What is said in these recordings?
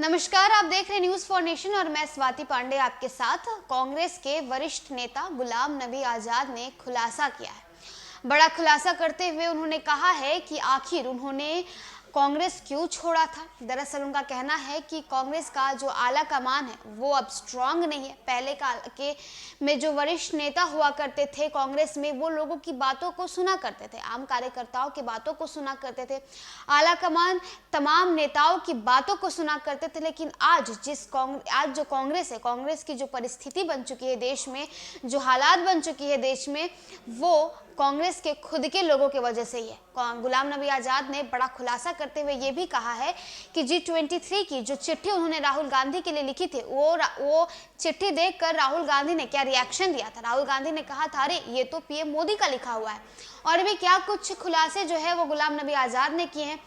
नमस्कार, आप देख रहे हैं न्यूज फॉर नेशन और मैं स्वाति पांडे आपके साथ। कांग्रेस के वरिष्ठ नेता गुलाम नबी आजाद ने खुलासा किया है। बड़ा खुलासा करते हुए उन्होंने कहा है कि आखिर उन्होंने कांग्रेस क्यों छोड़ा था। दरअसल उनका कहना है कि कांग्रेस का जो आला कमान है वो अब स्ट्रांग नहीं है। पहले के में जो वरिष्ठ नेता हुआ करते थे कांग्रेस में, वो लोगों की बातों को सुना करते थे, आम कार्यकर्ताओं की बातों को सुना करते थे, आला कमान तमाम नेताओं की बातों को सुना करते थे। लेकिन आज जो कांग्रेस है, कांग्रेस की जो परिस्थिति बन चुकी है देश में, जो हालात बन चुकी है देश में, वो कांग्रेस के खुद के लोगों की वजह से ही है। गुलाम नबी आजाद ने बड़ा खुलासा करते हुए ये भी कहा है कि G23 की जो चिट्ठी उन्होंने राहुल गांधी के लिए लिखी थी, वो चिट्ठी देखकर राहुल गांधी ने क्या रिएक्शन दिया था। राहुल गांधी ने कहा था, अरे ये तो पीएम मोदी का लिखा हुआ है। और भी क्या कुछ खुलासे जो है वो गुलाम नबी आजाद ने किए हैं।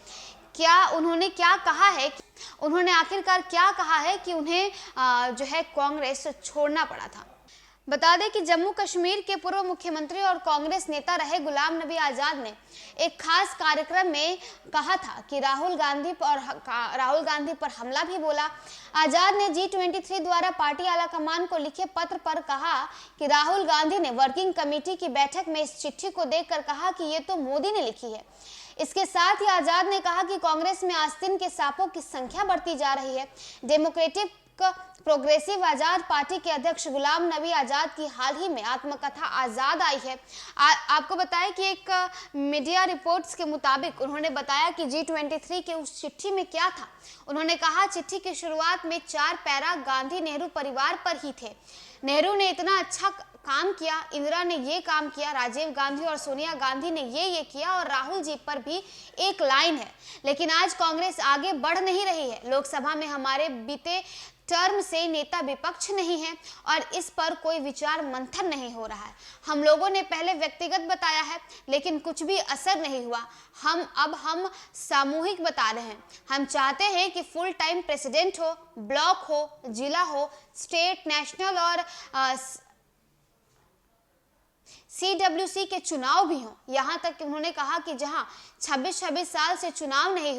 उन्होंने क्या कहा है, उन्होंने आखिरकार क्या कहा है कि उन्हें जो है कांग्रेस छोड़ना पड़ा था। बता दें कि जम्मू कश्मीर के पूर्व मुख्यमंत्री और कांग्रेस नेता रहे गुलाम नबी आजाद ने एक खास कार्यक्रम में कहा था कि राहुल गांधी पर हमला भी बोला। आजाद ने G23 द्वारा पार्टी आलाकमान को लिखे पत्र पर कहा कि राहुल गांधी ने वर्किंग कमेटी की बैठक में इस चिट्ठी को देखकर कहा कि ये तो मोदी ने लिखी है। इसके साथ ही आजाद ने कहा कि कांग्रेस में आस्तीन के सांपों की संख्या बढ़ती जा रही है। डेमोक्रेटिक प्रोग्रेसिव आजाद पार्टी के अध्यक्ष गुलाम नबी आजाद की हाल ही में आत्मकथा आजाद आई है। आपको बताया कि एक मीडिया रिपोर्ट्स के मुताबिक उन्होंने बताया कि G23 के उस चिट्ठी में क्या था। उन्होंने कहा, चिट्ठी की शुरुआत में 4 पैरा गांधी नेहरू परिवार पर ही थे। नेहरू ने इतना अच्छा काम किया, इंदिरा ने ये काम किया, राजीव गांधी और सोनिया गांधी ने ये किया, और राहुल जी पर भी एक लाइन है। लेकिन आज कांग्रेस आगे बढ़ नहीं रही है। लोकसभा में हमारे बीते टर्म से नेता विपक्ष नहीं है और इस पर कोई विचार मंथन नहीं हो रहा है। हम लोगों ने पहले व्यक्तिगत बताया है लेकिन कुछ भी असर नहीं हुआ। हम सामूहिक बता रहे हैं। हम चाहते हैं कि फुल टाइम प्रेसिडेंट हो, ब्लॉक हो, जिला हो, स्टेट, नेशनल और CWC के चुनाव भी हों। यहाँ तक कि उन्होंने कहा कि जहाँ 26 साल से चुनाव नहीं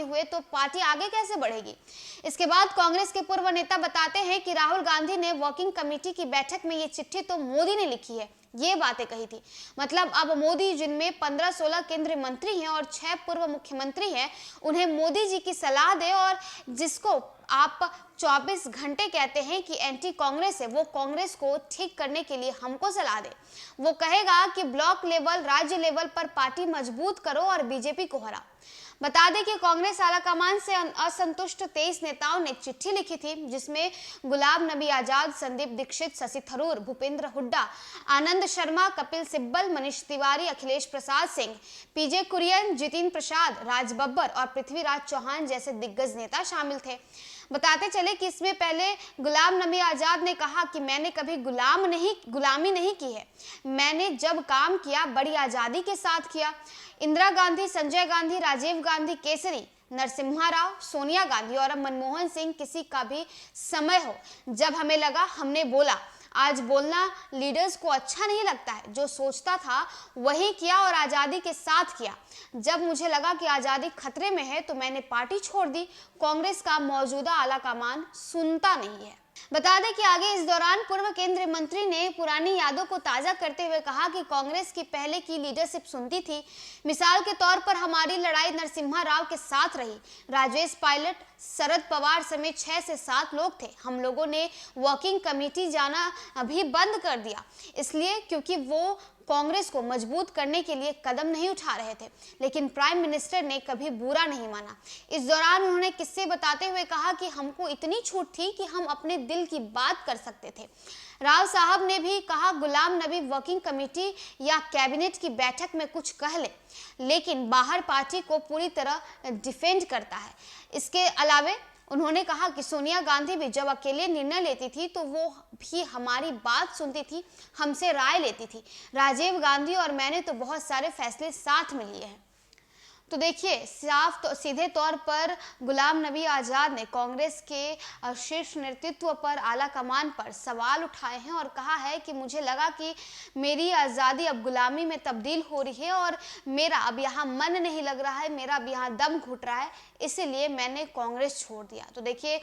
हुए, तो पार्टी आगे कैसे बढ़ेगी। इसके बाद कांग्रेस के पूर्व नेता बताते हैं कि राहुल गांधी ने वर्किंग कमेटी की बैठक में ये चिट्ठी तो मोदी ने लिखी है, ये बातें कही थी। मतलब अब मोदी, जिनमें 15-16 केंद्रीय मंत्री हैं और 6 पूर्व मुख्यमंत्री हैं, उन्हें मोदी जी की सलाह दे, और जिसको आप 24 घंटे कहते हैं कि एंटी कांग्रेस है, वो कांग्रेस को ठीक करने के लिए हमको सलाह दे। वो कहेगा कि ब्लॉक लेवल, राज्य लेवल पर पार्टी मजबूत करो और बीजेपी को हराओ। बता दें कि कांग्रेस आलाकमान से असंतुष्ट 23 नेताओं ने चिट्ठी लिखी थी, जिसमें गुलाम नबी आजाद, संदीप दीक्षित, शशि थरूर, भूपेंद्र हुड्डा, आनंद शर्मा, कपिल सिब्बल, मनीष तिवारी, अखिलेश प्रसाद सिंह, PJ कुरियन, जितिन प्रसाद, राज बब्बर और पृथ्वीराज चौहान जैसे दिग्गज नेता शामिल थे। बताते चले कि इसमें पहले गुलाम नबी आजाद ने कहा कि मैंने कभी गुलामी नहीं की है। मैंने जब काम किया बड़ी आजादी के साथ किया। इंदिरा गांधी, संजय गांधी, राजीव गांधी, केसरी, नरसिम्हा राव, सोनिया गांधी और मनमोहन सिंह, किसी का भी समय हो जब हमें लगा हमने बोला। आज बोलना लीडर्स को अच्छा नहीं लगता है। जो सोचता था वही किया और आज़ादी के साथ किया। जब मुझे लगा कि आज़ादी खतरे में है तो मैंने पार्टी छोड़ दी। कांग्रेस का मौजूदा आलाकमान सुनता नहीं है। बता दें कि आगे इस दौरान पूर्व केंद्रीय मंत्री ने पुरानी यादों को ताज़ा करते हुए कहा कि कांग्रेस की पहले की लीडरशिप सुनती थी। मिसाल के तौर पर हमारी लड़ाई नरसिम्हा राव के साथ रही। राजेश पायलट, शरद पवार समेत 6 से 7 लोग थे। हम लोगों ने वर्किंग कमेटी जाना भी बंद कर दिया, इसलिए क्योंकि वो कांग्रेस को मजबूत करने के लिए कदम नहीं उठा रहे थे। लेकिन प्राइम मिनिस्टर ने कभी बुरा नहीं माना। इस दौरान उन्होंने किस्से बताते हुए कहा कि हमको इतनी छूट थी कि हम अपने दिल की बात कर सकते थे। राव साहब ने भी कहा, गुलाम नबी वर्किंग कमेटी या कैबिनेट की बैठक में कुछ कह ले, लेकिन बाहर पार्टी को पूरी तरह डिफेंड करता है। इसके अलावे उन्होंने कहा कि सोनिया गांधी भी जब अकेले निर्णय लेती थी तो वो भी हमारी बात सुनती थी, हमसे राय लेती थी। राजीव गांधी और मैंने तो बहुत सारे फैसले साथ में लिए हैं। तो देखिए, साफ तो सीधे तौर पर गुलाम नबी आज़ाद ने कांग्रेस के शीर्ष नेतृत्व पर, आला कमान पर सवाल उठाए हैं और कहा है कि मुझे लगा कि मेरी आज़ादी अब गुलामी में तब्दील हो रही है और मेरा अब यहाँ मन नहीं लग रहा है, मेरा अब यहाँ दम घुट रहा है, इसीलिए मैंने कांग्रेस छोड़ दिया। तो देखिए,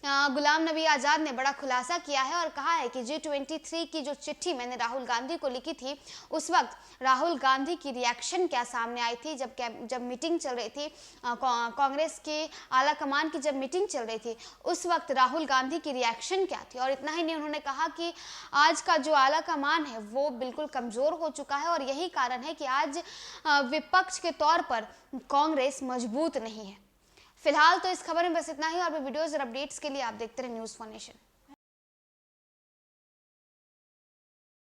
गुलाम नबी आज़ाद ने बड़ा खुलासा किया है और कहा है कि G23 की जो चिट्ठी मैंने राहुल गांधी को लिखी थी, उस वक्त राहुल गांधी की रिएक्शन क्या सामने आई थी। जब मीटिंग चल रही थी, कांग्रेस के आला कमान की जब मीटिंग चल रही थी, उस वक्त राहुल गांधी की रिएक्शन क्या थी। और इतना ही नहीं, उन्होंने कहा कि आज का जो आला कमान है वो बिल्कुल कमज़ोर हो चुका है और यही कारण है कि आज विपक्ष के तौर पर कांग्रेस मजबूत नहीं है। फिलहाल तो इस खबर में बस इतना ही, और भी वीडियोस और अपडेट्स के लिए आप देखते रहे न्यूज़4 नेशन।